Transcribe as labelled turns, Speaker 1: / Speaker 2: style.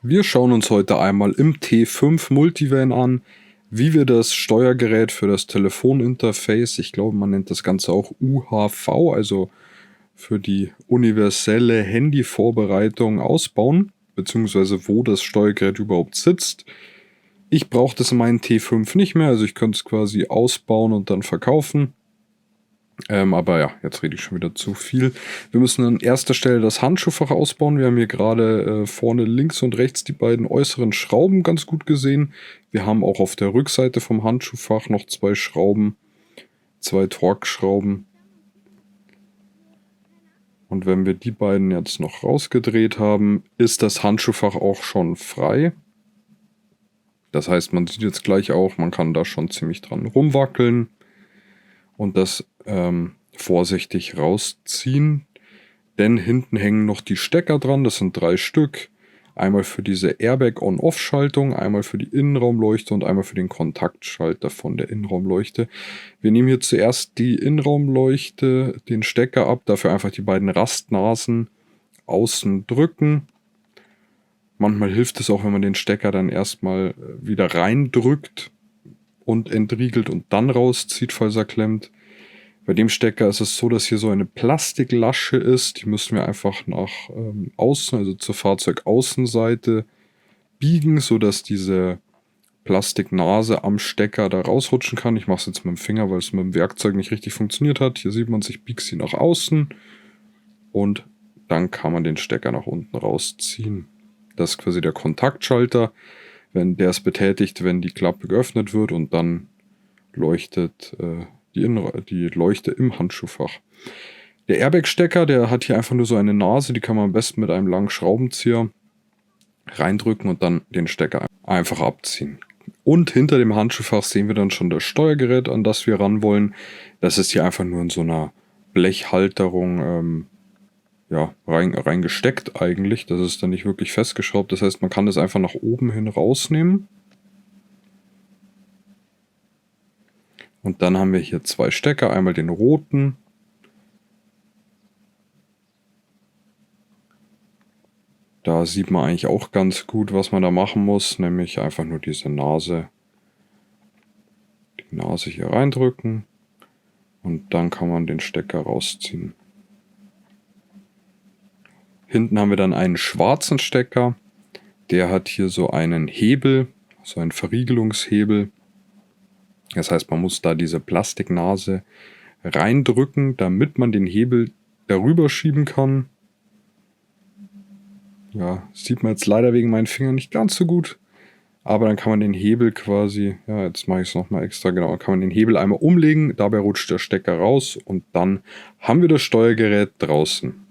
Speaker 1: Wir schauen uns heute einmal im T5 Multivan an, wie wir das Steuergerät für das Telefoninterface, ich glaube man nennt das Ganze auch UHV, also für die universelle Handyvorbereitung ausbauen, beziehungsweise wo das Steuergerät überhaupt sitzt. Ich brauche das in meinem T5 nicht mehr, also ich könnte es quasi ausbauen und dann verkaufen. Aber ja, jetzt rede ich schon wieder zu viel. Wir müssen an erster Stelle das Handschuhfach ausbauen. Wir haben hier gerade vorne links und rechts die beiden äußeren Schrauben ganz gut gesehen. Wir haben auch auf der Rückseite vom Handschuhfach noch zwei Schrauben, zwei Torx-Schrauben. Und wenn wir die beiden jetzt noch rausgedreht haben, ist das Handschuhfach auch schon frei. Das heißt, man sieht jetzt gleich auch, man kann da schon ziemlich dran rumwackeln und das vorsichtig rausziehen, denn hinten hängen noch die Stecker dran, das sind 3 Stück, einmal für diese Airbag On-Off-Schaltung, einmal für die Innenraumleuchte und einmal für den Kontaktschalter von der Innenraumleuchte. Wir nehmen hier zuerst die Innenraumleuchte, den Stecker ab, dafür einfach die beiden Rastnasen außen drücken. Manchmal hilft es auch, wenn man den Stecker dann erstmal wieder reindrückt und entriegelt und dann rauszieht, falls er klemmt. Bei dem Stecker ist es so, dass hier so eine Plastiklasche ist. Die müssen wir einfach nach außen, also zur Fahrzeugaußenseite biegen, sodass diese Plastiknase am Stecker da rausrutschen kann. Ich mache es jetzt mit dem Finger, weil es mit dem Werkzeug nicht richtig funktioniert hat. Hier sieht man, ich biege sie nach außen und dann kann man den Stecker nach unten rausziehen. Das ist quasi der Kontaktschalter. Der ist betätigt, wenn die Klappe geöffnet wird und dann leuchtet die Leuchte im Handschuhfach. Der Airbag-Stecker, der hat hier einfach nur so eine Nase, die kann man am besten mit einem langen Schraubenzieher reindrücken und dann den Stecker einfach abziehen. Und hinter dem Handschuhfach sehen wir dann schon das Steuergerät, an das wir ran wollen. Das ist hier einfach nur in so einer Blechhalterung reingesteckt eigentlich. Das ist dann nicht wirklich festgeschraubt. Das heißt, man kann das einfach nach oben hin rausnehmen. Und dann haben wir hier 2 Stecker, einmal den roten. Da sieht man eigentlich auch ganz gut, was man da machen muss, nämlich einfach nur die Nase hier reindrücken und dann kann man den Stecker rausziehen. Hinten haben wir dann einen schwarzen Stecker, der hat hier so einen Hebel, so einen Verriegelungshebel. Das heißt, man muss da diese Plastiknase reindrücken, damit man den Hebel darüber schieben kann. Ja, sieht man jetzt leider wegen meinen Fingern nicht ganz so gut. Aber dann kann man den Hebel quasi, ja, jetzt mache ich es nochmal extra, genau, kann man den Hebel einmal umlegen, dabei rutscht der Stecker raus und dann haben wir das Steuergerät draußen.